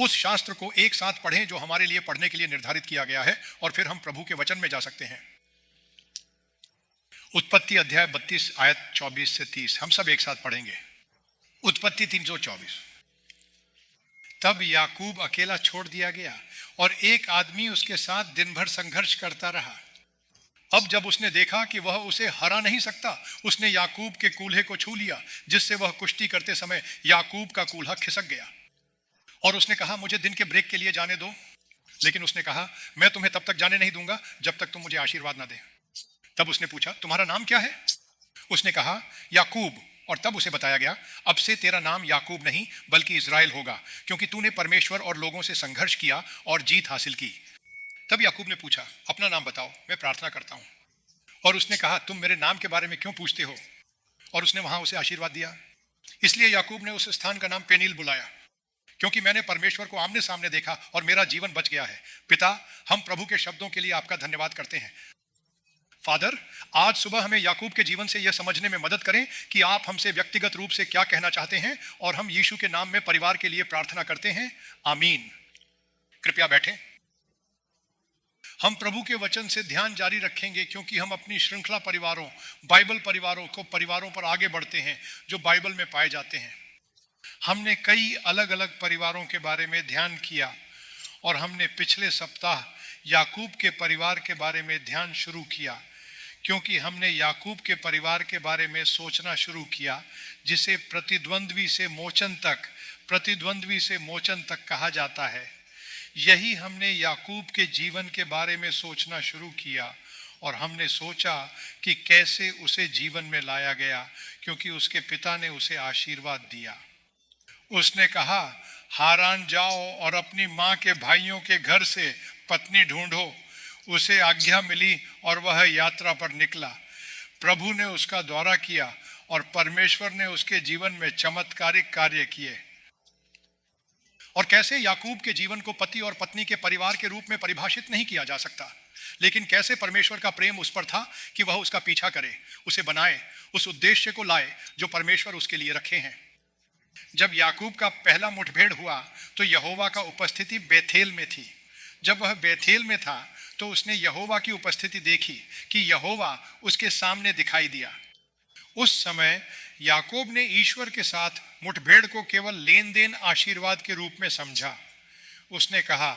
उस शास्त्र को एक साथ पढ़ें जो हमारे लिए पढ़ने के लिए निर्धारित किया गया है, और फिर हम प्रभु के वचन में जा सकते हैं। उत्पत्ति अध्याय 32 आयत 24 से 30 हम सब एक साथ पढ़ेंगे। उत्पत्ति 3:24। तब याकूब अकेला छोड़ दिया गया और एक आदमी उसके साथ दिन भर संघर्ष करता रहा। अब जब उसने देखा कि वह उसे हरा नहीं सकता, उसने याकूब के कूल्हे को छू लिया, जिससे वह कुश्ती करते समय याकूब का कूल्हा खिसक गया। और उसने कहा, मुझे दिन के ब्रेक के लिए जाने दो। लेकिन उसने कहा, मैं तुम्हें तब तक जाने नहीं दूंगा जब तक तुम मुझे आशीर्वाद ना दे। तब उसने पूछा, तुम्हारा नाम क्या है? उसने कहा, याकूब। और तब उसे बताया गया, अब से तेरा नाम याकूब नहीं बल्कि इज़राइल होगा, क्योंकि तूने परमेश्वर और लोगों से संघर्ष किया और जीत हासिल की। तब याकूब ने पूछा, अपना नाम बताओ, मैं प्रार्थना करता हूं। और उसने कहा, तुम मेरे नाम के बारे में क्यों पूछते हो? और उसने वहां उसे आशीर्वाद दिया। इसलिए याकूब ने उस स्थान का नाम पेनील बुलाया, क्योंकि मैंने परमेश्वर को आमने सामने देखा और मेरा जीवन बच गया है। पिता, हम प्रभु के शब्दों के लिए आपका धन्यवाद करते हैं। फादर, आज सुबह हमें याकूब के जीवन से यह समझने में मदद करें कि आप हमसे व्यक्तिगत रूप से क्या कहना चाहते हैं, और हम यीशु के नाम में परिवार के लिए प्रार्थना करते हैं। आमीन। कृपया बैठें। हम प्रभु के वचन से ध्यान जारी रखेंगे, क्योंकि हम अपनी श्रृंखला परिवारों, बाइबल परिवारों पर आगे बढ़ते हैं जो बाइबल में पाए जाते हैं। हमने कई अलग अलग परिवारों के बारे में ध्यान किया, और हमने पिछले सप्ताह याकूब के परिवार के बारे में ध्यान शुरू किया, क्योंकि हमने याकूब के परिवार के बारे में सोचना शुरू किया, जिसे प्रतिद्वंद्वी से मोचन तक कहा जाता है। यही हमने याकूब के जीवन के बारे में सोचना शुरू किया, और हमने सोचा कि कैसे उसे जीवन में लाया गया, क्योंकि उसके पिता ने उसे आशीर्वाद दिया। उसने कहा, हारान जाओ और अपनी माँ के भाइयों के घर से पत्नी ढूंढो। उसे आज्ञा मिली और वह यात्रा पर निकला। प्रभु ने उसका दौरा किया और परमेश्वर ने उसके जीवन में चमत्कारिक कार्य किए। और कैसे याकूब के जीवन को पति और पत्नी के परिवार के रूप में परिभाषित नहीं किया जा सकता, लेकिन कैसे परमेश्वर का प्रेम उस पर था कि वह उसका पीछा करे, उसे बनाए, उस उद्देश्य को लाए जो परमेश्वर उसके लिए रखे हैं। जब याकूब का पहला मुठभेड़ हुआ तो यहोवा का उपस्थिति बेथेल में थी। जब वह बेथेल में था तो उसने यहोवा की उपस्थिति देखी कि यहोवा उसके सामने दिखाई दिया। उस समय याकूब ने ईश्वर के साथ मुठभेड़ को केवल लेन देन आशीर्वाद के रूप में समझा। उसने कहा,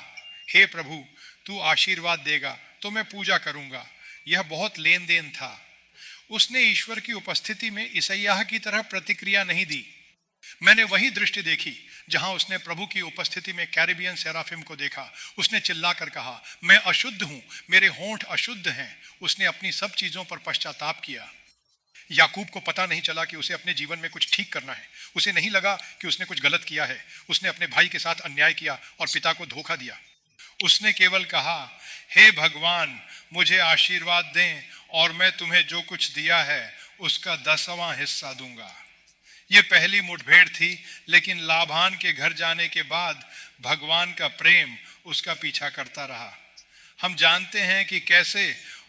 हे प्रभु, तू आशीर्वाद देगा तो मैं पूजा करूंगा। यह बहुत लेन देन था। उसने ईश्वर की उपस्थिति में इसैयाह की तरह प्रतिक्रिया नहीं दी। मैंने वही दृष्टि देखी जहां उसने प्रभु की उपस्थिति में कैरिबियन सेराफिम को देखा। उसने चिल्लाकर कहा, मैं अशुद्ध हूं, मेरे होंठ अशुद्ध हैं। उसने अपनी सब चीजों पर पश्चाताप किया। याकूब को पता नहीं चला कि उसे अपने जीवन में कुछ ठीक करना है। उसे नहीं लगा कि उसने कुछ गलत किया है। उसने अपने भाई के साथ अन्याय किया और पिता को धोखा दिया। उसने केवल कहा, हे भगवान, मुझे आशीर्वाद दें और मैं तुम्हें जो कुछ दिया है उसका 10वां हिस्सा दूंगा। ये पहली मुठभेड़ थी, लेकिन लाबान के घर जाने के बाद भगवान का प्रेम उसका पीछा करता रहा। हम जानते हैं कि कैसे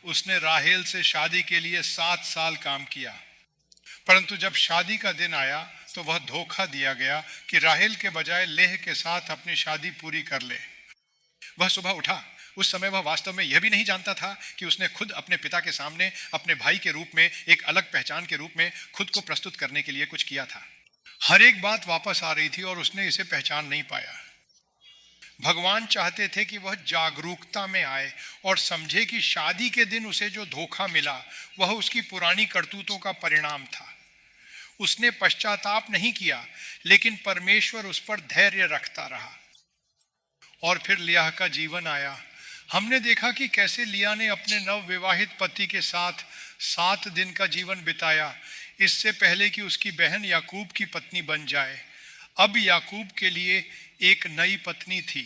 उसने राहेल से शादी के लिए 7 साल काम किया, परंतु जब शादी का दिन आया तो वह धोखा दिया गया कि राहेल के बजाय लेह के साथ अपनी शादी पूरी कर ले। वह सुबह उठा। उस समय वह वास्तव में यह भी नहीं जानता था कि उसने खुद अपने पिता के सामने अपने भाई के रूप में, एक अलग पहचान के रूप में खुद को प्रस्तुत करने के लिए कुछ किया था। हर एक बात वापस आ रही थी और उसने इसे पहचान नहीं पाया। भगवान चाहते थे कि वह जागरूकता में आए और समझे कि शादी के दिन उसे जो धोखा मिला वह उसकी पुरानी करतूतों का परिणाम था। उसने पश्चाताप नहीं किया, लेकिन परमेश्वर उस पर धैर्य रखता रहा। और फिर लिया का जीवन आया। हमने देखा कि कैसे लिया ने अपने नवविवाहित पति के साथ 7 दिन का जीवन बिताया, इससे पहले कि उसकी बहन याकूब की पत्नी बन जाए। अब याकूब के लिए एक नई पत्नी थी।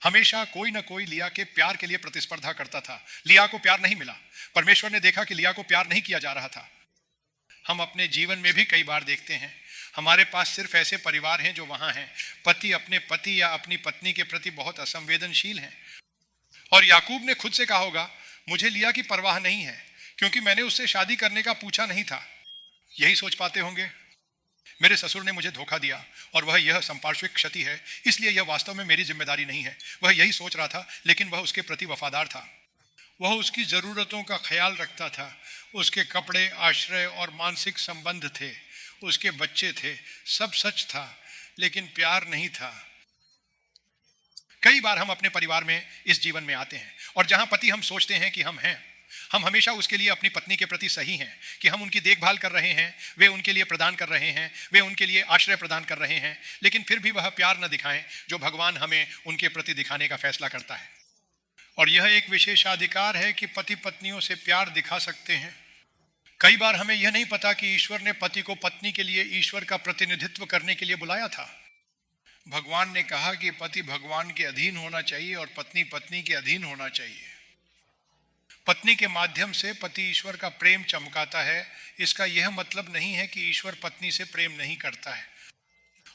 हमेशा कोई ना कोई लिया के प्यार के लिए प्रतिस्पर्धा करता था। लिया को प्यार नहीं मिला। परमेश्वर ने देखा कि लिया को प्यार नहीं किया जा रहा था। हम अपने जीवन में भी कई बार देखते हैं, हमारे पास सिर्फ ऐसे परिवार हैं जो वहां हैं। पति अपने पति या अपनी पत्नी के प्रति बहुत असंवेदनशील हैं। और याकूब ने खुद से कहा होगा, मुझे लिया की परवाह नहीं है, क्योंकि मैंने उससे शादी करने का पूछा नहीं था। यही सोच पाते होंगे। मेरे ससुर ने मुझे धोखा दिया और वह यह संपार्श्विक क्षति है, इसलिए यह वास्तव में मेरी जिम्मेदारी नहीं है। वह यही सोच रहा था, लेकिन वह उसके प्रति वफादार था। वह उसकी ज़रूरतों का ख्याल रखता था। उसके कपड़े, आश्रय और मानसिक संबंध थे, उसके बच्चे थे, सब सच था, लेकिन प्यार नहीं था। कई बार हम अपने परिवार में इस जीवन में आते हैं और जहां पति हम सोचते हैं कि हम हैं, हम हमेशा उसके लिए अपनी पत्नी के प्रति सही हैं, कि हम उनकी देखभाल कर रहे हैं, वे उनके लिए प्रदान कर रहे हैं, वे उनके लिए आश्रय प्रदान कर रहे हैं, लेकिन फिर भी वह प्यार न दिखाएं जो भगवान हमें उनके प्रति दिखाने का फैसला करता है। और यह एक विशेषाधिकार है कि पति पत्नियों से प्यार दिखा सकते हैं। कई बार हमें यह नहीं पता कि ईश्वर ने पति को पत्नी के लिए ईश्वर का प्रतिनिधित्व करने के लिए बुलाया था। भगवान ने कहा कि पति भगवान के अधीन होना चाहिए और पत्नी पत्नी के अधीन होना चाहिए। पत्नी के माध्यम से पति ईश्वर का प्रेम चमकाता है। इसका यह मतलब नहीं है कि ईश्वर पत्नी से प्रेम नहीं करता है।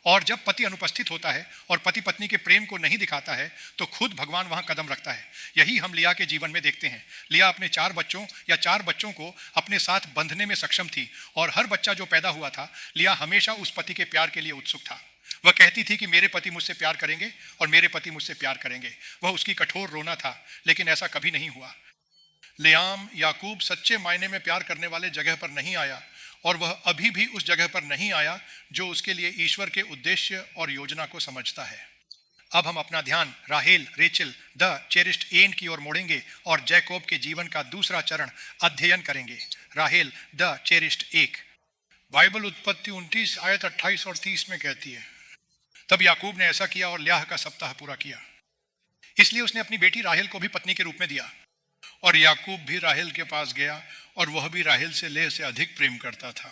और जब पति अनुपस्थित होता है और पति पत्नी के प्रेम को नहीं दिखाता है तो खुद भगवान वहां कदम रखता है। यही हम लिया के जीवन में देखते हैं। लिया अपने 4 बच्चों या 4 बच्चों को अपने साथ बंधने में सक्षम थी और हर बच्चा जो पैदा हुआ था, लिया हमेशा उस पति के प्यार के लिए उत्सुक था। वह कहती थी कि मेरे पति मुझसे प्यार करेंगे और मेरे पति मुझसे प्यार करेंगे। वह उसकी कठोर रोना था, लेकिन ऐसा कभी नहीं हुआ। लियाम याकूब सच्चे मायने में प्यार करने वाले जगह पर नहीं आया और वह अभी भी उस जगह पर नहीं आया जो उसके लिए ईश्वर के उद्देश्य और योजना को समझता है। अब हम अपना ध्यान राहेल, रेचल, द चेरिस्ड एन की ओर मोड़ेंगे और जैकोब के जीवन का दूसरा चरण अध्ययन करेंगे। राहेल, द चेरिस्ड एक। बाइबल उत्पत्ति 29 आयत 28 और 30 में कहती है, तब याकूब ने ऐसा किया और ल्याह का सप्ताह पूरा किया। इसलिए उसने अपनी बेटी राहेल को भी पत्नी के रूप में दिया और याकूब भी राहेल के पास गया और वह भी राहेल से लेह से अधिक प्रेम करता था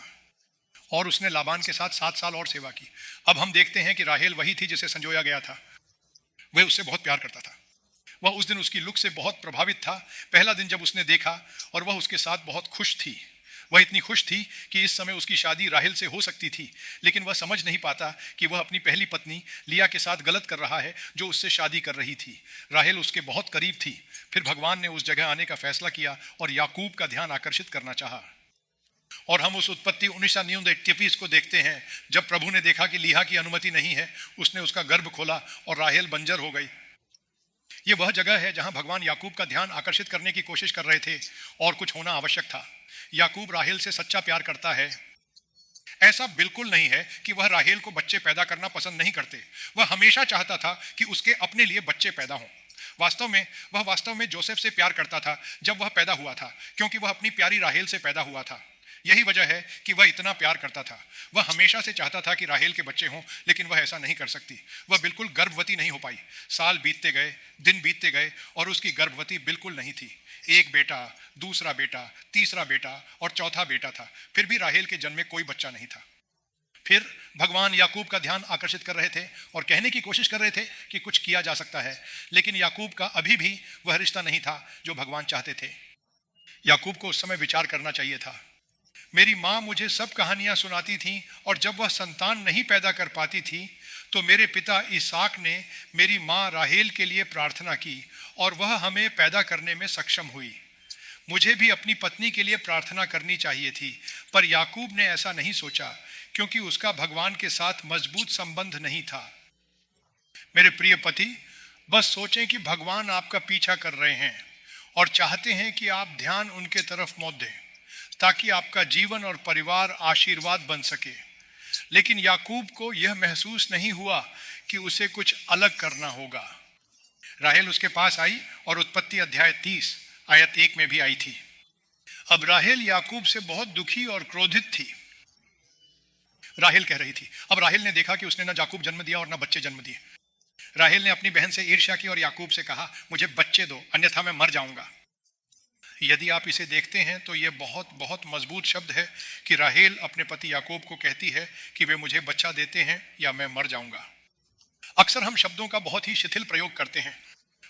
और उसने लाबान के साथ 7 साल और सेवा की। अब हम देखते हैं कि राहेल वही थी जिसे संजोया गया था। वह उससे बहुत प्यार करता था। वह उस दिन उसकी लुक से बहुत प्रभावित था। पहला दिन जब उसने देखा और वह उसके साथ बहुत खुश थी। वह इतनी खुश थी कि इस समय उसकी शादी राहेल से हो सकती थी, लेकिन वह समझ नहीं पाता कि वह अपनी पहली पत्नी लिया के साथ गलत कर रहा है जो उससे शादी कर रही थी। राहेल उसके बहुत करीब थी। फिर भगवान ने उस जगह आने का फैसला किया और याकूब का ध्यान आकर्षित करना चाहा। और हम उस उत्पत्ति 19:23 को देखते हैं। जब प्रभु ने देखा कि लिहा की अनुमति नहीं है, उसने उसका गर्भ खोला और राहेल बंजर हो गई। यह वह जगह है जहां भगवान याकूब का ध्यान आकर्षित करने की कोशिश कर रहे थे और कुछ होना आवश्यक था। याकूब राहेल से सच्चा प्यार करता है। ऐसा बिल्कुल नहीं है कि वह राहेल को बच्चे पैदा करना पसंद नहीं करते। वह हमेशा चाहता था कि उसके अपने लिए बच्चे पैदा हों। वह वास्तव में जोसेफ से प्यार करता था जब वह पैदा हुआ था, क्योंकि वह अपनी प्यारी राहेल से पैदा हुआ था। यही वजह है कि वह इतना प्यार करता था। वह हमेशा से चाहता था कि राहेल के बच्चे हों, लेकिन वह ऐसा नहीं कर सकती। वह बिल्कुल गर्भवती नहीं हो पाई। साल बीतते गए, दिन बीतते गए और उसकी गर्भवती बिल्कुल नहीं थी। एक बेटा, दूसरा बेटा, तीसरा बेटा और चौथा बेटा था, फिर भी राहेल के जन्म में कोई बच्चा नहीं था। फिर भगवान याकूब का ध्यान आकर्षित कर रहे थे और कहने की कोशिश कर रहे थे कि कुछ किया जा सकता है, लेकिन याकूब का अभी भी वह रिश्ता नहीं था जो भगवान चाहते थे। याकूब को उस समय विचार करना चाहिए था। मेरी माँ मुझे सब कहानियां सुनाती थी और जब वह संतान नहीं पैदा कर पाती थी तो मेरे पिता इसहाक ने मेरी माँ राहेल के लिए प्रार्थना की और वह हमें पैदा करने में सक्षम हुई। मुझे भी अपनी पत्नी के लिए प्रार्थना करनी चाहिए थी, पर याकूब ने ऐसा नहीं सोचा क्योंकि उसका भगवान के साथ मजबूत संबंध नहीं था। मेरे प्रिय पति, बस सोचें कि भगवान आपका पीछा कर रहे हैं और चाहते हैं कि आप ध्यान उनके तरफ मोड़ दें ताकि आपका जीवन और परिवार आशीर्वाद बन सके। लेकिन याकूब को यह महसूस नहीं हुआ कि उसे कुछ अलग करना होगा। राहेल उसके पास आई और उत्पत्ति अध्याय 30 आयत 1 में भी आई थी। अब राहेल याकूब से बहुत दुखी और क्रोधित थी। राहेल कह रही थी, अब राहेल ने देखा कि उसने न याकूब जन्म दिया और न बच्चे जन्म दिए। राहेल ने अपनी बहन से ईर्ष्या की और याकूब से कहा, मुझे बच्चे दो अन्यथा मैं मर जाऊंगा। यदि आप इसे देखते हैं तो यह बहुत बहुत मजबूत शब्द है कि राहेल अपने पति याकूब को कहती है कि वे मुझे बच्चा देते हैं या मैं मर जाऊंगा। अक्सर हम शब्दों का बहुत ही शिथिल प्रयोग करते हैं।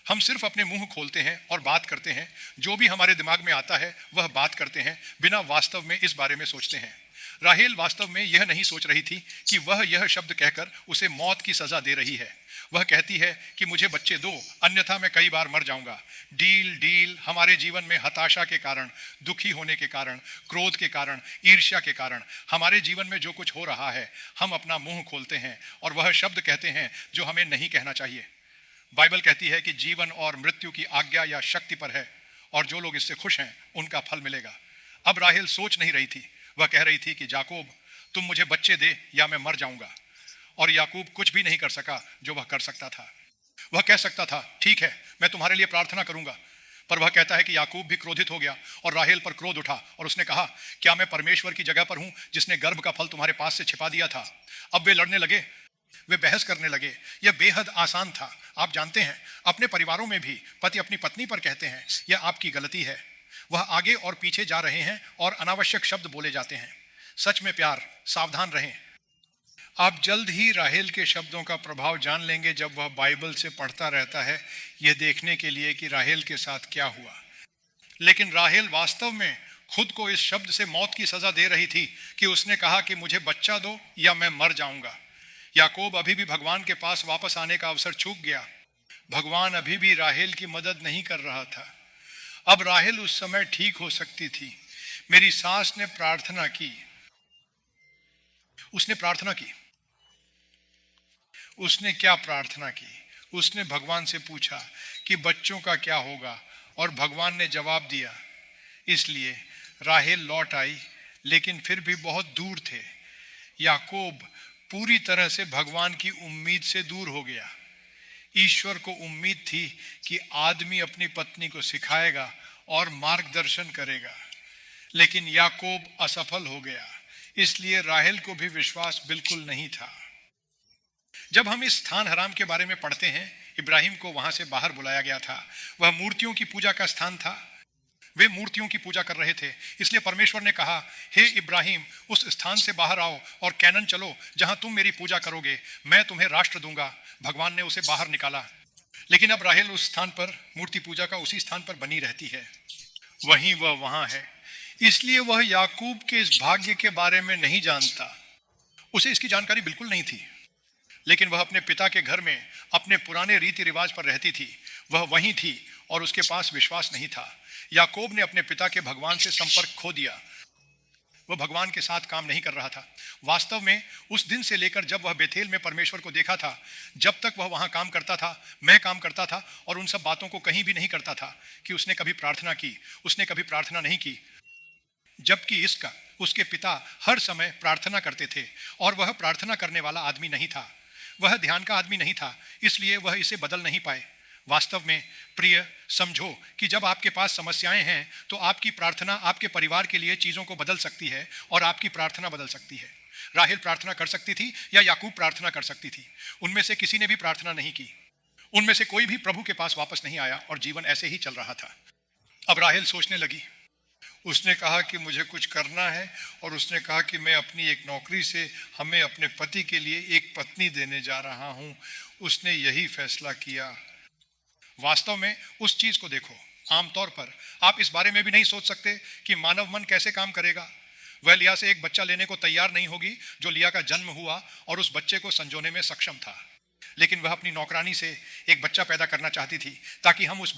हम सिर्फ अपने मुंह खोलते हैं और बात करते हैं। जो भी हमारे दिमाग में आता है वह बात करते हैं, बिना वास्तव में इस बारे में सोचते हैं। राहेल वास्तव में यह नहीं सोच रही थी कि वह यह शब्द कहकर उसे मौत की सजा दे रही है। वह कहती है कि मुझे बच्चे दो, अन्यथा मैं कई बार मर जाऊंगा। डील डील हमारे जीवन में हताशा के कारण, दुखी होने के कारण, क्रोध के कारण, ईर्ष्या के कारण, हमारे जीवन में जो कुछ हो रहा है, हम अपना मुंह खोलते हैं और वह शब्द कहते हैं जो हमें नहीं कहना चाहिए। बाइबल कहती है कि जीवन और मृत्यु की आज्ञा या शक्ति पर है, और जो लोग इससे खुश हैं उनका फल मिलेगा। अब राहेल सोच नहीं रही थी, वह कह रही थी कि याकूब, तुम मुझे बच्चे दे या मैं मर जाऊंगा। और याकूब कुछ भी नहीं कर सका जो वह कर सकता था। वह कह सकता था, ठीक है, मैं तुम्हारे लिए प्रार्थना करूंगा, पर वह कहता है कि याकूब भी क्रोधित हो गया और राहेल पर क्रोध उठा और उसने कहा, क्या मैं परमेश्वर की जगह पर हूं जिसने गर्भ का फल तुम्हारे पास से छिपा दिया था। अब वे लड़ने लगे, वे बहस करने लगे। यह बेहद आसान था। आप जानते हैं, अपने परिवारों में भी पति अपनी पत्नी पर कहते हैं, यह आपकी गलती है। वह आगे और पीछे जा रहे हैं और अनावश्यक शब्द बोले जाते हैं। सच में प्यार, सावधान रहें। आप जल्द ही राहेल के शब्दों का प्रभाव जान लेंगे जब वह बाइबल से पढ़ता रहता है, यह देखने के लिए कि राहेल के साथ क्या हुआ। लेकिन राहेल वास्तव में खुद को इस शब्द से मौत की सजा दे रही थी कि उसने कहा कि मुझे बच्चा दो या मैं मर जाऊंगा। याकूब अभी भी भगवान के पास वापस आने का अवसर चूक गया। भगवान अभी भी राहेल की मदद नहीं कर रहा था। अब राहेल उस समय ठीक हो सकती थी। मेरी सास ने प्रार्थना की। उसने प्रार्थना की। उसने क्या प्रार्थना की? उसने भगवान से पूछा कि बच्चों का क्या होगा, और भगवान ने जवाब दिया। इसलिए राहेल लौट आई, लेकिन फिर भी बहुत दूर थे। याकूब पूरी तरह से भगवान की उम्मीद से दूर हो गया। ईश्वर को उम्मीद थी कि आदमी अपनी पत्नी को सिखाएगा और मार्गदर्शन करेगा, लेकिन याकूब असफल हो गया। इसलिए राहेल को भी विश्वास बिल्कुल नहीं था। जब हम इस स्थान हराम के बारे में पढ़ते हैं, इब्राहिम को वहां से बाहर बुलाया गया था। वह मूर्तियों की पूजा का स्थान था। वे मूर्तियों की पूजा कर रहे थे। इसलिए परमेश्वर ने कहा, हे इब्राहिम, उस स्थान से बाहर आओ और कैनन चलो, जहां तुम मेरी पूजा करोगे। मैं तुम्हें राष्ट्र दूंगा। भगवान ने उसे बाहर निकाला। लेकिन अब राहेल उस स्थान पर, मूर्ति पूजा का उसी स्थान पर बनी रहती है। वहीं वह वहां है। इसलिए वह याकूब के इस भाग्य के बारे में नहीं जानता। उसे इसकी जानकारी बिल्कुल नहीं थी। लेकिन वह अपने पिता के घर में अपने पुराने रीति रिवाज पर रहती थी। वह वहीं थी और उसके पास विश्वास नहीं था। याकूब ने अपने पिता के भगवान से संपर्क खो दिया। वह भगवान के साथ काम नहीं कर रहा था। वास्तव में उस दिन से लेकर जब वह बेथेल में परमेश्वर को देखा था, जब तक वह वहां काम करता था, मैं काम करता था और उन सब बातों को कहीं भी नहीं करता था कि उसने कभी प्रार्थना की। उसने कभी प्रार्थना नहीं की, जबकि इसका उसके पिता हर समय प्रार्थना करते थे और वह प्रार्थना करने वाला आदमी नहीं था। वह ध्यान का आदमी नहीं था, इसलिए वह इसे बदल नहीं पाए। वास्तव में प्रिय, समझो कि जब आपके पास समस्याएं हैं तो आपकी प्रार्थना आपके परिवार के लिए चीजों को बदल सकती है और आपकी प्रार्थना बदल सकती है। राहेल प्रार्थना कर सकती थी या याकूब प्रार्थना कर सकती थी। उनमें से किसी ने भी प्रार्थना नहीं की। उनमें से कोई भी प्रभु के पास वापस नहीं आया और जीवन ऐसे ही चल रहा था। अब राहेल सोचने लगी। उसने कहा कि मुझे कुछ करना है, और उसने कहा कि मैं अपनी एक नौकरी से हमें अपने पति के लिए एक पत्नी देने जा रहा हूं। उसने यही फैसला किया। वास्तव में उस चीज को देखो। आमतौर पर आप इस बारे में भी नहीं सोच सकते कि मानव मन कैसे काम करेगा। वह लिया से एक बच्चा लेने को तैयार नहीं होगी जो लिया का जन्म हुआ और उस बच्चे को संजोने में सक्षम था। लेकिन वह अपनी नौकरानी से एक बच्चा पैदा करना चाहती थी ताकि हम उस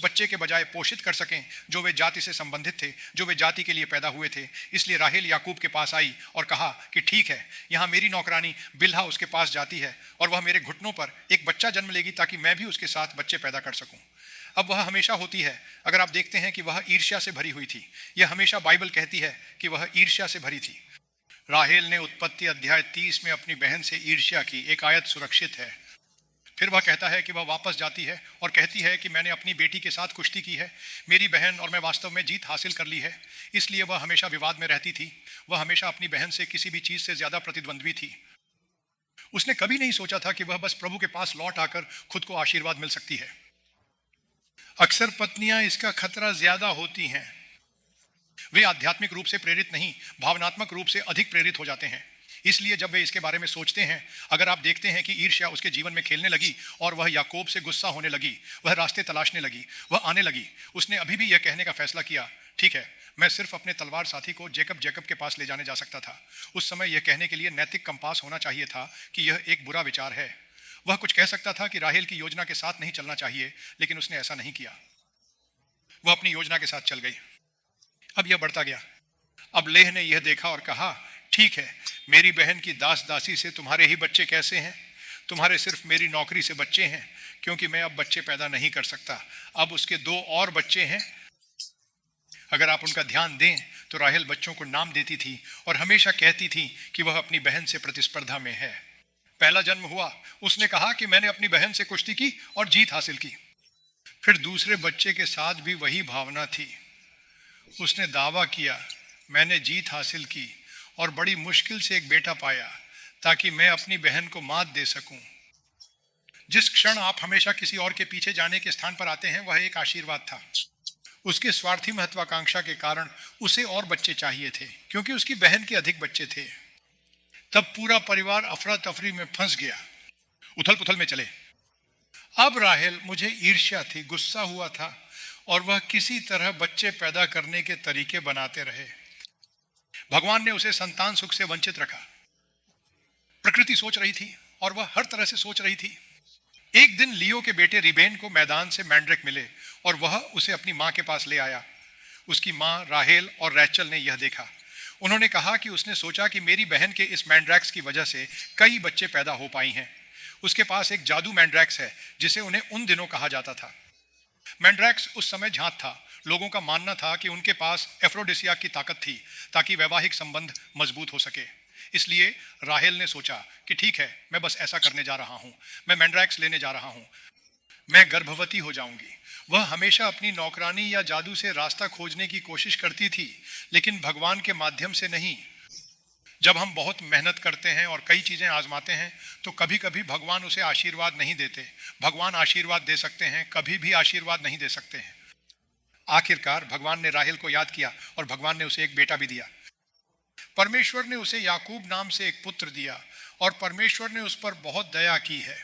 बच्चे के बजाय पोषित कर सकें जो वे जाति से संबंधित थे, जो वे जाति के लिए पैदा हुए थे। इसलिए राहेल याकूब के पास आई और कहा कि ठीक है, यहाँ मेरी नौकरानी बिल्हा उसके पास जाती है और वह मेरे घुटनों पर एक बच्चा जन्म लेगी ताकि मैं भी उसके साथ बच्चे पैदा कर सकूं। अब वह हमेशा होती है। अगर आप देखते हैं कि वह ईर्ष्या से भरी हुई थी। यह हमेशा बाइबल कहती है कि वह ईर्ष्या से भरी थी। राहेल ने उत्पत्ति अध्याय 30 में अपनी बहन से ईर्ष्या की। एक आयत सुरक्षित है। फिर वह कहता है कि वह वापस जाती है और कहती है कि मैंने अपनी बेटी के साथ कुश्ती की है, मेरी बहन और मैं वास्तव में जीत हासिल कर ली है। इसलिए वह हमेशा विवाद में रहती थी। वह हमेशा अपनी बहन से किसी भी चीज से ज्यादा प्रतिद्वंद्वी थी। उसने कभी नहीं सोचा था कि वह बस प्रभु के पास लौट आकर खुद को आशीर्वाद मिल सकती है। अक्सर पत्नियां इसका खतरा ज्यादा होती हैं। वे आध्यात्मिक रूप से प्रेरित नहीं, भावनात्मक रूप से अधिक प्रेरित हो जाते हैं। इसलिए जब वे इसके बारे में सोचते हैं, अगर आप देखते हैं कि ईर्ष्या उसके जीवन में खेलने लगी और वह याकूब से गुस्सा होने लगी, वह रास्ते तलाशने लगी, वह आने लगी। उसने अभी भी यह कहने का फैसला किया, ठीक है, मैं सिर्फ अपने तलवार साथी को जेकब के पास ले जाने जा सकता था। उस समय यह कहने के लिए नैतिक कंपास होना चाहिए था कि यह एक बुरा विचार है। वह कुछ कह सकता था कि राहेल की योजना के साथ नहीं चलना चाहिए, लेकिन उसने ऐसा नहीं किया। वह अपनी योजना के साथ चल गई। अब यह बढ़ता गया। अब लेह ने यह देखा और कहा, ठीक है, मेरी बहन की दास दासी से तुम्हारे ही बच्चे कैसे हैं? तुम्हारे सिर्फ मेरी नौकरी से बच्चे हैं, क्योंकि मैं अब बच्चे पैदा नहीं कर सकता। अब उसके 2 और बच्चे हैं। अगर आप उनका ध्यान दें तो राहेल बच्चों को नाम देती थी और हमेशा कहती थी कि वह अपनी बहन से प्रतिस्पर्धा में है। पहला जन्म हुआ, उसने कहा कि मैंने अपनी बहन से कुश्ती की और जीत हासिल की। फिर दूसरे बच्चे के साथ भी वही भावना थी। उसने दावा किया, मैंने जीत हासिल की और बड़ी मुश्किल से एक बेटा पाया ताकि मैं अपनी बहन को मात दे सकूं। जिस क्षण आप हमेशा किसी और के पीछे जाने के स्थान पर आते हैं, वह एक आशीर्वाद था। उसके स्वार्थी महत्वाकांक्षा के कारण उसे और बच्चे चाहिए थे, क्योंकि उसकी बहन के अधिक बच्चे थे। तब पूरा परिवार अफरा तफरी में फंस गया, उथल पुथल में चले। अब राहेल मुझे ईर्ष्या थी, गुस्सा हुआ था और वह किसी तरह बच्चे पैदा करने के तरीके बनाते रहे। भगवान ने उसे संतान सुख से वंचित रखा। प्रकृति सोच रही थी और वह हर तरह से सोच रही थी। एक दिन लियो के बेटे रिबेन को मैदान से मैंड्रेक मिले और वह उसे अपनी मां के पास ले आया। उसकी मां राहेल और रैचल ने यह देखा। उन्होंने कहा कि उसने सोचा कि मेरी बहन के इस मैंड्रैक्स की वजह से कई बच्चे पैदा हो पाई हैं। उसके पास एक जादू मैंड्रैक्स है जिसे उन्हें उन दिनों कहा जाता था। मैंड्रैक्स उस समय झांत था। लोगों का मानना था कि उनके पास एफ्रोडिसिया की ताकत थी ताकि वैवाहिक संबंध मजबूत हो सके। इसलिए राहेल ने सोचा कि ठीक है, मैं बस ऐसा करने जा रहा हूं, मैं मैंड्रैक्स लेने जा रहा हूं, मैं गर्भवती हो जाऊंगी। वह हमेशा अपनी नौकरानी या जादू से रास्ता खोजने की कोशिश करती थी, लेकिन भगवान के माध्यम से नहीं। जब हम बहुत मेहनत करते हैं और कई चीजें आजमाते हैं तो कभी कभी भगवान उसे आशीर्वाद नहीं देते। भगवान आशीर्वाद दे सकते हैं, कभी भी आशीर्वाद नहीं दे सकते हैं। आखिरकार भगवान ने राहेल को याद किया और भगवान ने उसे एक बेटा भी दिया। परमेश्वर ने उसे याकूब नाम से एक पुत्र दिया और परमेश्वर ने उस पर बहुत दया की है।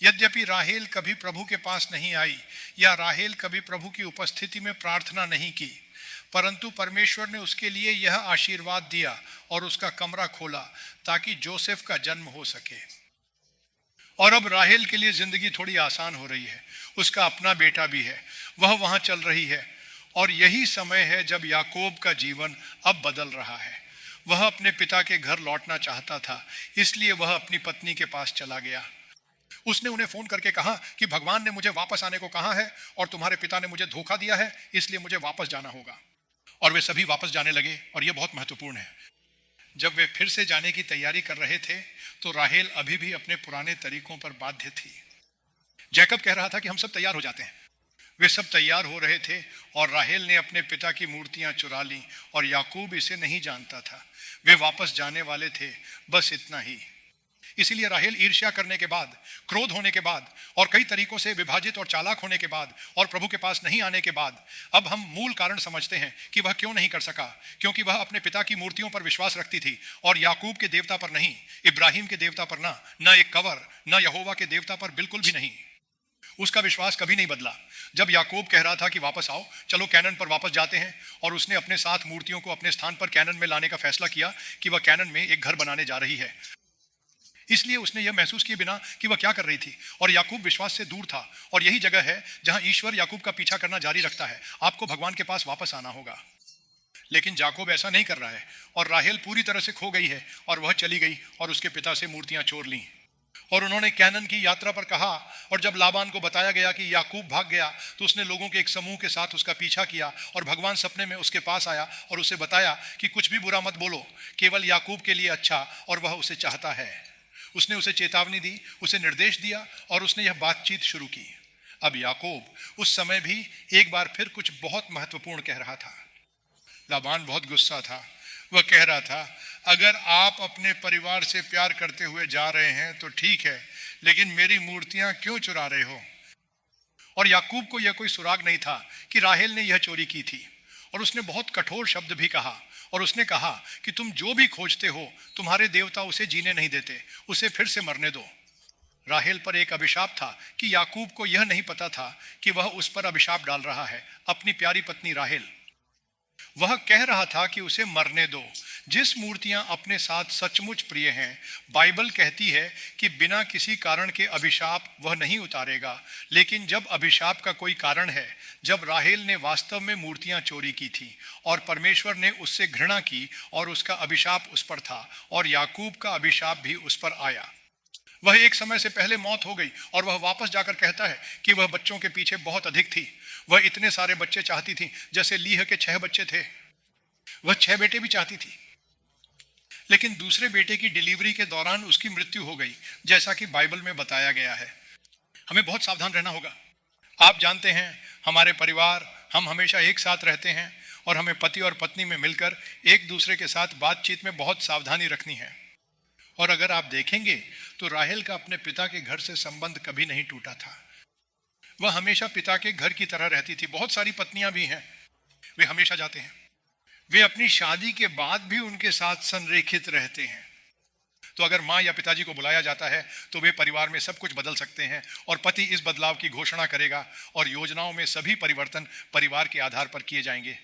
यद्यपि राहेल कभी प्रभु के पास नहीं आई या राहेल कभी प्रभु की उपस्थिति में प्रार्थना नहीं की, परंतु परमेश्वर ने उसके लिए यह आशीर्वाद दिया और उसका कमरा खोला ताकि जोसेफ का जन्म हो सके। और अब राहेल के लिए जिंदगी थोड़ी आसान हो रही है। उसका अपना बेटा भी है, वह वहां चल रही है और यही समय है जब याकूब का जीवन अब बदल रहा है। वह अपने पिता के घर लौटना चाहता था, इसलिए वह अपनी पत्नी के पास चला गया। उसने उन्हें फोन करके कहा कि भगवान ने मुझे वापस आने को कहा है और तुम्हारे पिता ने मुझे धोखा दिया है, इसलिए मुझे वापस जाना होगा। और वे सभी वापस जाने लगे। और यह बहुत महत्वपूर्ण है, जब वे फिर से जाने की तैयारी कर रहे थे तो राहेल अभी भी अपने पुराने तरीकों पर बाध्य थी। जैकब कह रहा था कि हम सब तैयार हो जाते हैं। वे सब तैयार हो रहे थे और राहेल ने अपने पिता की मूर्तियां चुरा ली और याकूब इसे नहीं जानता था। वे वापस जाने वाले थे, बस इतना ही। इसीलिए राहेल ईर्ष्या करने के बाद, क्रोध होने के बाद और कई तरीकों से विभाजित और चालाक होने के बाद और प्रभु के पास नहीं आने के बाद अब हम मूल कारण समझते हैं कि वह क्यों नहीं कर सका। क्योंकि वह अपने पिता की मूर्तियों पर विश्वास रखती थी और याकूब के देवता पर नहीं, इब्राहिम के देवता पर न एक कवर, न यहोवा के देवता पर बिल्कुल भी नहीं। उसका विश्वास कभी नहीं बदला। जब याकूब कह रहा था कि वापस आओ, चलो कैनन पर वापस जाते हैं, और उसने अपने साथ मूर्तियों को अपने स्थान पर कैनन में लाने का फैसला किया कि वह कैनन में एक घर बनाने जा रही है। इसलिए उसने यह महसूस किए बिना कि वह क्या कर रही थी, और याकूब विश्वास से दूर था। और यही जगह है जहां ईश्वर याकूब का पीछा करना जारी रखता है। आपको भगवान के पास वापस आना होगा। लेकिन याकूब ऐसा नहीं कर रहा है और राहेल पूरी तरह से खो गई है और वह चली गई और उसके पिता से मूर्तियां चोर लीं। और उन्होंने कैनन की यात्रा पर कहा, और जब लाबान को बताया गया कि याकूब भाग गया तो उसने लोगों के एक समूह के साथ उसका पीछा किया और भगवान सपने में उसके पास आया और उसे बताया कि कुछ भी बुरा मत बोलो, केवल याकूब के लिए अच्छा, और वह उसे चाहता है। उसने उसे चेतावनी दी, उसे निर्देश दिया और उसने यह बातचीत शुरू की। अब याकूब उस समय भी एक बार फिर कुछ बहुत महत्वपूर्ण कह रहा था। लाबान बहुत गुस्सा था। वह कह रहा था, अगर आप अपने परिवार से प्यार करते हुए जा रहे हैं तो ठीक है, लेकिन मेरी मूर्तियां क्यों चुरा रहे हो? और याकूब को यह कोई सुराग नहीं था कि राहेल ने यह चोरी की थी, और उसने बहुत कठोर शब्द भी कहा और उसने कहा कि तुम जो भी खोजते हो तुम्हारे देवता उसे जीने नहीं देते, उसे फिर से मरने दो। राहेल पर एक अभिशाप था कि याकूब को यह नहीं पता था कि वह उस पर अभिशाप डाल रहा है। अपनी प्यारी पत्नी राहेल, वह कह रहा था कि उसे मरने दो। जिस मूर्तियां अपने साथ सचमुच प्रिय हैं, बाइबल कहती है कि बिना किसी कारण के अभिशाप वह नहीं उतारेगा। लेकिन जब अभिशाप का कोई कारण है, जब राहेल ने वास्तव में मूर्तियां चोरी की थी और परमेश्वर ने उससे घृणा की और उसका अभिशाप उस पर था और याकूब का अभिशाप भी उस पर आया। वह एक समय से पहले मौत हो गई और वह वापस जाकर कहता है कि वह बच्चों के पीछे बहुत अधिक थी। वह इतने सारे बच्चे चाहती थी, जैसे लीह के 6 बच्चे थे। वह 6 बेटे भी चाहती थी, लेकिन दूसरे बेटे की डिलीवरी के दौरान उसकी मृत्यु हो गई, जैसा कि बाइबल में बताया गया है। हमें बहुत सावधान रहना होगा। आप जानते हैं, हमारे परिवार, हम हमेशा एक साथ रहते हैं और हमें पति और पत्नी में मिलकर एक दूसरे के साथ बातचीत में बहुत सावधानी रखनी है। और अगर आप देखेंगे तो राहेल का अपने पिता के घर से संबंध कभी नहीं टूटा था। वह हमेशा पिता के घर की तरह रहती थी। बहुत सारी पत्नियां भी हैं, वे हमेशा जाते हैं, वे अपनी शादी के बाद भी उनके साथ संरेखित रहते हैं। तो अगर माँ या पिताजी को बुलाया जाता है तो वे परिवार में सब कुछ बदल सकते हैं और पति इस बदलाव की घोषणा करेगा और योजनाओं में सभी परिवर्तन परिवार के आधार पर किए जाएंगे।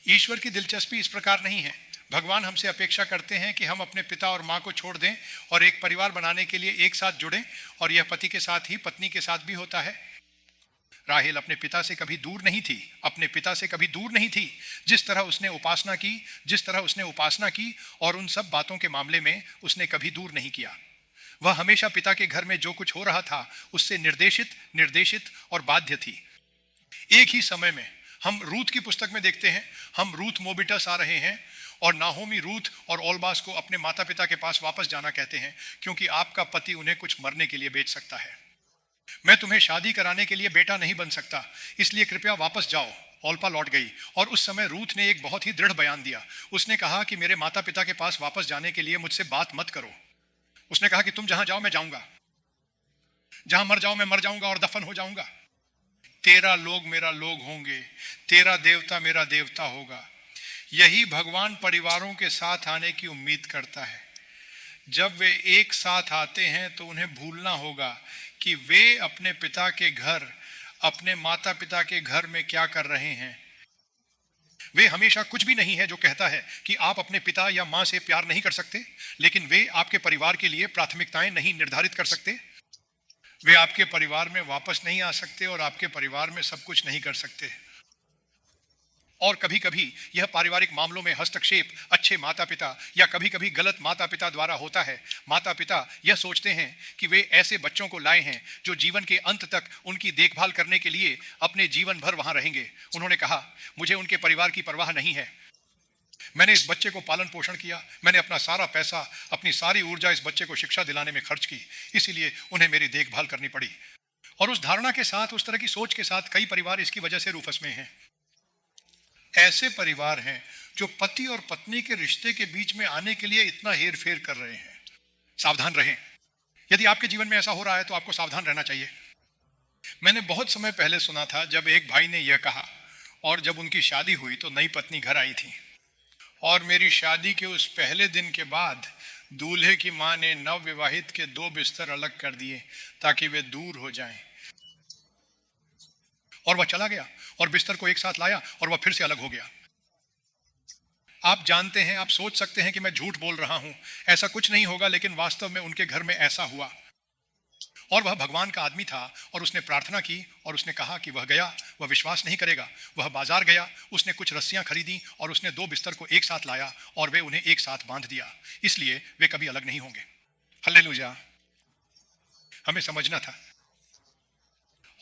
ईश्वर की दिलचस्पी इस प्रकार नहीं है। भगवान हमसे अपेक्षा करते हैं कि हम अपने पिता और माँ को छोड़ दें और एक परिवार बनाने के लिए एक साथ जुड़ें, और यह पति के साथ ही पत्नी के साथ भी होता है। राहेल अपने पिता से कभी दूर नहीं थी, अपने पिता से कभी दूर नहीं थी। जिस तरह उसने उपासना की और उन सब बातों के मामले में उसने कभी दूर नहीं किया। वह हमेशा पिता के घर में जो कुछ हो रहा था उससे निर्देशित और बाध्य थी। एक ही समय में हम रूथ की पुस्तक में देखते हैं, हम रूथ मोबिटस आ रहे हैं और नाहोमी रूथ और ओलबास को अपने माता पिता के पास वापस जाना कहते हैं, क्योंकि आपका पति उन्हें कुछ मरने के लिए बेच सकता है। मैं तुम्हें शादी कराने के लिए बेटा नहीं बन सकता, इसलिए कृपया वापस जाओ। ओल्पा लौट गई और उस समय रूथ ने एक बहुत ही दृढ़ बयान दिया। उसने कहा कि मेरे माता पिता के पास वापस जाने के लिए मुझसे बात मत करो। उसने कहा कि तुम जहां जाओ मैं जाऊंगा, जहां मर जाओ मैं मर जाऊंगा और दफन हो जाऊंगा। तेरा लोग मेरा लोग होंगे, तेरा देवता मेरा देवता होगा। यही भगवान परिवारों के साथ आने की उम्मीद करता है। जब वे एक साथ आते हैं तो उन्हें भूलना होगा कि वे अपने पिता के घर, अपने माता पिता के घर में क्या कर रहे हैं। वे हमेशा कुछ भी नहीं है जो कहता है कि आप अपने पिता या मां से प्यार नहीं कर सकते, लेकिन वे आपके परिवार के लिए प्राथमिकताएं नहीं निर्धारित कर सकते। वे आपके परिवार में वापस नहीं आ सकते और आपके परिवार में सब कुछ नहीं कर सकते। और कभी कभी यह पारिवारिक मामलों में हस्तक्षेप अच्छे माता पिता या कभी कभी गलत माता पिता द्वारा होता है। माता पिता यह सोचते हैं कि वे ऐसे बच्चों को लाए हैं जो जीवन के अंत तक उनकी देखभाल करने के लिए अपने जीवन भर वहां रहेंगे। उन्होंने कहा, मुझे उनके परिवार की परवाह नहीं है, मैंने इस बच्चे को पालन पोषण किया, मैंने अपना सारा पैसा, अपनी सारी ऊर्जा इस बच्चे को शिक्षा दिलाने में खर्च की, इसीलिए उन्हें मेरी देखभाल करनी पड़ी। और उस धारणा के साथ, उस तरह की सोच के साथ कई परिवार इसकी वजह से रूफस में हैं। ऐसे परिवार हैं जो पति और पत्नी के रिश्ते के बीच में आने के लिए इतना हेर फेर कर रहे हैं। सावधान रहें। यदि आपके जीवन में ऐसा हो रहा है तो आपको सावधान रहना चाहिए। मैंने बहुत समय पहले सुना था जब एक भाई ने यह कहा, और जब उनकी शादी हुई तो नई पत्नी घर आई थी और मेरी शादी के उस पहले दिन के बाद दूल्हे की मां ने नवविवाहित के 2 बिस्तर अलग कर दिए ताकि वे दूर हो जाएं। और वह चला गया और बिस्तर को एक साथ लाया और वह फिर से अलग हो गया। आप जानते हैं, आप सोच सकते हैं कि मैं झूठ बोल रहा हूं, ऐसा कुछ नहीं होगा, लेकिन वास्तव में उनके घर में ऐसा हुआ। और वह भगवान का आदमी था और उसने प्रार्थना की और उसने कहा कि वह गया, वह विश्वास नहीं करेगा, वह बाजार गया, उसने कुछ रस्सियां खरीदी और उसने 2 बिस्तर को एक साथ लाया और वे उन्हें एक साथ बांध दिया, इसलिए वे कभी अलग नहीं होंगे। हालेलुया। हमें समझना था।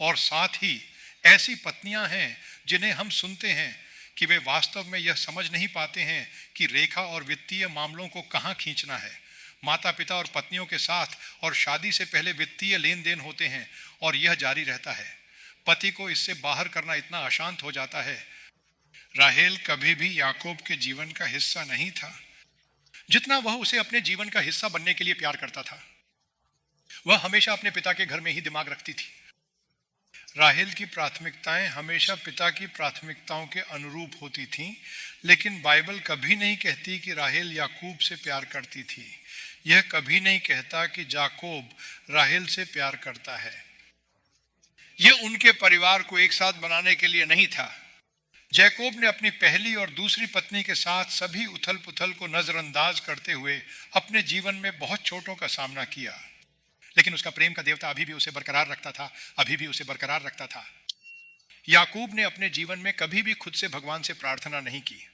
और साथ ही ऐसी पत्नियां हैं जिन्हें हम सुनते हैं कि वे वास्तव में यह समझ नहीं पाते हैं कि रेखा और वित्तीय मामलों को कहां खींचना है। माता पिता और पत्नियों के साथ और शादी से पहले वित्तीय लेन देन होते हैं और यह जारी रहता है। पति को इससे बाहर करना इतना अशांत हो जाता है। राहेल कभी भी याकूब के जीवन का हिस्सा नहीं था जितना वह उसे अपने जीवन का हिस्सा बनने के लिए प्यार करता था। वह हमेशा अपने पिता के घर में ही दिमाग रखती थी। राहेल की प्राथमिकताएं हमेशा पिता की प्राथमिकताओं के अनुरूप होती थीं, लेकिन बाइबल कभी नहीं कहती कि राहेल याकूब से प्यार करती थी। यह कभी नहीं कहता कि जाकोब राहेल से प्यार करता है। यह उनके परिवार को एक साथ बनाने के लिए नहीं था। जैकोब ने अपनी पहली और दूसरी पत्नी के साथ सभी उथल पुथल को नजरअंदाज करते हुए अपने जीवन में बहुत चोटों का सामना किया, लेकिन उसका प्रेम का देवता अभी भी उसे बरकरार रखता था, अभी भी उसे बरकरार रखता था। याकूब ने अपने जीवन में कभी भी खुद से भगवान से प्रार्थना नहीं की।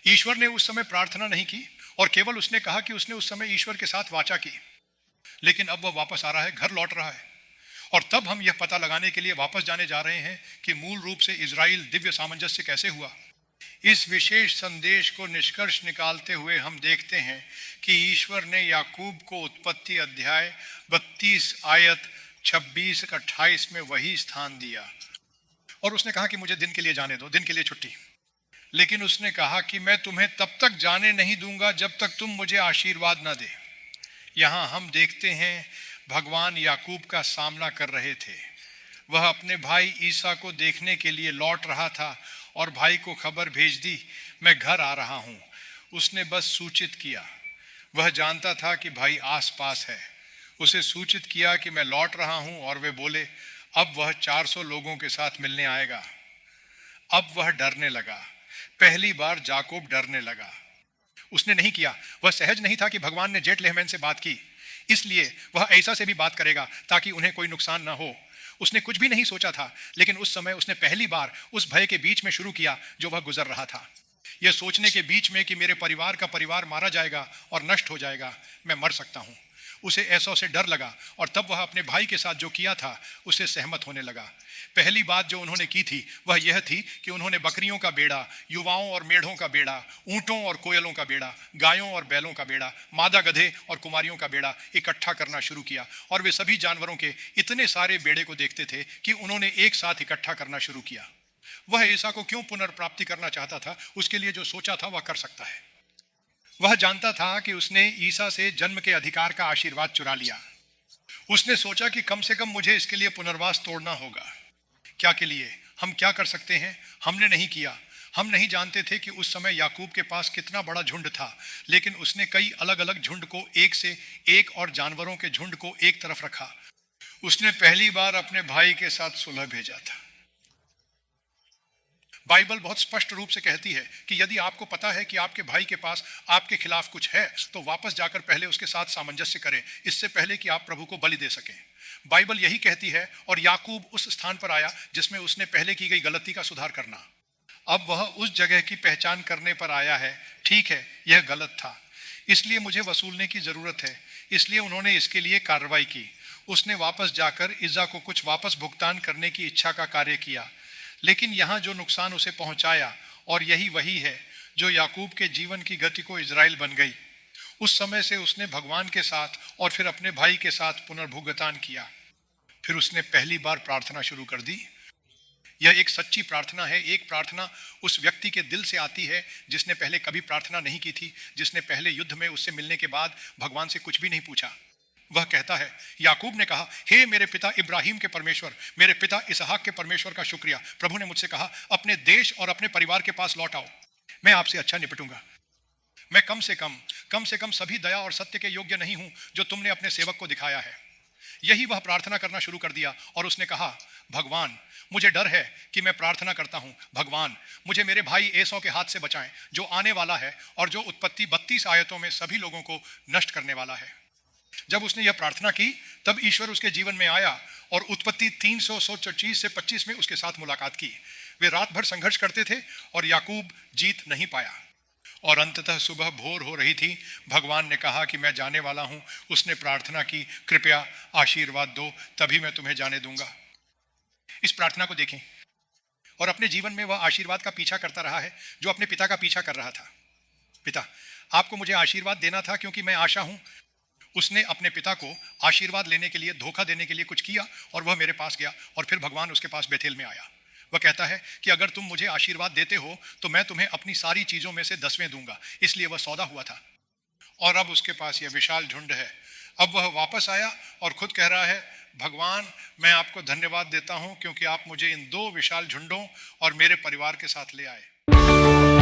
ईश्वर ने उस समय प्रार्थना नहीं की और केवल उसने कहा कि उसने उस समय ईश्वर के साथ वाचा की, लेकिन अब वह वापस आ रहा है, घर लौट रहा है। और तब हम यह पता लगाने के लिए वापस जाने जा रहे हैं कि मूल रूप से इजराइल दिव्य सामंजस्य कैसे हुआ। इस विशेष संदेश को निष्कर्ष निकालते हुए हम देखते हैं कि ईश्वर ने याकूब को उत्पत्ति अध्याय 32 आयत 26-28 में वही स्थान दिया और उसने कहा कि मुझे दिन के लिए जाने दो, दिन के लिए छुट्टी। लेकिन उसने कहा कि मैं तुम्हें तब तक जाने नहीं दूंगा जब तक तुम मुझे आशीर्वाद न दे। यहां हम देखते हैं भगवान याकूब का सामना कर रहे थे। वह अपने भाई ईसा को देखने के लिए लौट रहा था और भाई को खबर भेज दी, मैं घर आ रहा हूं। उसने बस सूचित किया। वह जानता था कि भाई आसपास है। उसे सूचित किया कि मैं लौट रहा हूं और वे बोले अब वह 400 लोगों के साथ मिलने आएगा। अब वह डरने लगा। पहली बार जाकोब डरने लगा। उसने नहीं किया, वह सहज नहीं था कि भगवान ने जेट लेहमैन से बात की, इसलिए वह ऐसा से भी बात करेगा ताकि उन्हें कोई नुकसान ना हो। उसने कुछ भी नहीं सोचा था, लेकिन उस समय उसने पहली बार उस भय के बीच में शुरू किया जो वह गुजर रहा था। यह सोचने के बीच में कि मेरे परिवार का परिवार मारा जाएगा और नष्ट हो जाएगा, मैं मर सकता हूं। उसे ऐसा से डर लगा और तब वह अपने भाई के साथ जो किया था उससे सहमत होने लगा। पहली बात जो उन्होंने की थी वह यह थी कि उन्होंने बकरियों का बेड़ा, युवाओं और मेढ़ों का बेड़ा, ऊंटों और कोयलों का बेड़ा, गायों और बैलों का बेड़ा, मादा गधे और कुमारियों का बेड़ा इकट्ठा करना शुरू किया। और वे सभी जानवरों के इतने सारे बेड़े को देखते थे कि उन्होंने एक साथ इकट्ठा करना शुरू किया। वह ईसा को क्यों पुनर्प्राप्ति करना चाहता था, उसके लिए जो सोचा था वह कर सकता है। वह जानता था कि उसने ईसा से जन्म के अधिकार का आशीर्वाद चुरा लिया। उसने सोचा कि कम से कम मुझे इसके लिए पुनर्वास तोड़ना होगा। क्या के लिए? हम क्या कर सकते हैं? हमने नहीं किया। हम नहीं जानते थे कि उस समय याकूब के पास कितना बड़ा झुंड था, लेकिन उसने कई अलग अलग झुंड को एक से एक और जानवरों के झुंड को एक तरफ रखा। उसने पहली बार अपने भाई के साथ सुलह भेजा था। बाइबल बहुत स्पष्ट रूप से कहती है कि यदि आपको पता है कि आपके भाई के पास आपके खिलाफ कुछ है, तो वापस जाकर पहले उसके साथ सामंजस्य करें, इससे पहले कि आप प्रभु को बलि दे सकें। बाइबल यही कहती है और याकूब उस स्थान पर आया जिसमें उसने पहले की गई गलती का सुधार करना। अब वह उस जगह की पहचान करने पर आया है। ठीक है, यह गलत था, इसलिए मुझे वसूलने की जरूरत है। इसलिए उन्होंने इसके लिए कार्रवाई की। उसने वापस जाकर इज़ा को कुछ वापस भुगतान करने की इच्छा का कार्य किया, लेकिन यहां जो नुकसान उसे पहुंचाया, और यही वही है जो याकूब के जीवन की गति को इजराइल बन गई। उस समय से उसने भगवान के साथ और फिर अपने भाई के साथ पुनर्भुगतान किया। फिर उसने पहली बार प्रार्थना शुरू कर दी। यह एक सच्ची प्रार्थना है। एक प्रार्थना उस व्यक्ति के दिल से आती है जिसने पहले कभी प्रार्थना नहीं की थी, जिसने पहले युद्ध में उससे मिलने के बाद भगवान से कुछ भी नहीं पूछा। वह कहता है, याकूब ने कहा, हे मेरे पिता इब्राहिम के परमेश्वर, मेरे पिता इसहाक के परमेश्वर का शुक्रिया, प्रभु ने मुझसे कहा अपने देश और अपने परिवार के पास लौट आओ। मैं आपसे अच्छा निपटूंगा। मैं कम से कम सभी दया और सत्य के योग्य नहीं हूं जो तुमने अपने सेवक को दिखाया है। यही वह प्रार्थना करना शुरू कर दिया और उसने कहा, भगवान मुझे डर है कि मैं प्रार्थना करता हूं, भगवान मुझे मेरे भाई एसौ के हाथ से बचाएं जो आने वाला है और जो उत्पत्ति 32 आयतों में सभी लोगों को नष्ट करने वाला है। जब उसने यह प्रार्थना की तब ईश्वर उसके जीवन में आया और उत्पत्ति 325 से 25 में उसके साथ मुलाकात की। वे रात भर संघर्ष करते थे और याकूब जीत नहीं पाया और अंततः सुबह भोर हो रही थी। भगवान ने कहा कि मैं जाने वाला हूं। उसने प्रार्थना की, कृपया आशीर्वाद दो, तभी मैं तुम्हें जाने दूंगा। इस प्रार्थना को देखें और अपने जीवन में वह आशीर्वाद का पीछा करता रहा है जो अपने पिता का पीछा कर रहा था। पिता, आपको मुझे आशीर्वाद देना था क्योंकि मैं आशा हूं। उसने अपने पिता को आशीर्वाद लेने के लिए, धोखा देने के लिए कुछ किया और वह मेरे पास गया और फिर भगवान उसके पास बेथेल में आया। वह कहता है कि अगर तुम मुझे आशीर्वाद देते हो तो मैं तुम्हें अपनी सारी चीजों में से 10वें दूंगा। इसलिए वह सौदा हुआ था और अब उसके पास यह विशाल झुंड है। अब वह वापस आया और खुद कह रहा है, भगवान, मैं आपको धन्यवाद देता हूं क्योंकि आप मुझे इन 2 विशाल झुंडों और मेरे परिवार के साथ ले आए।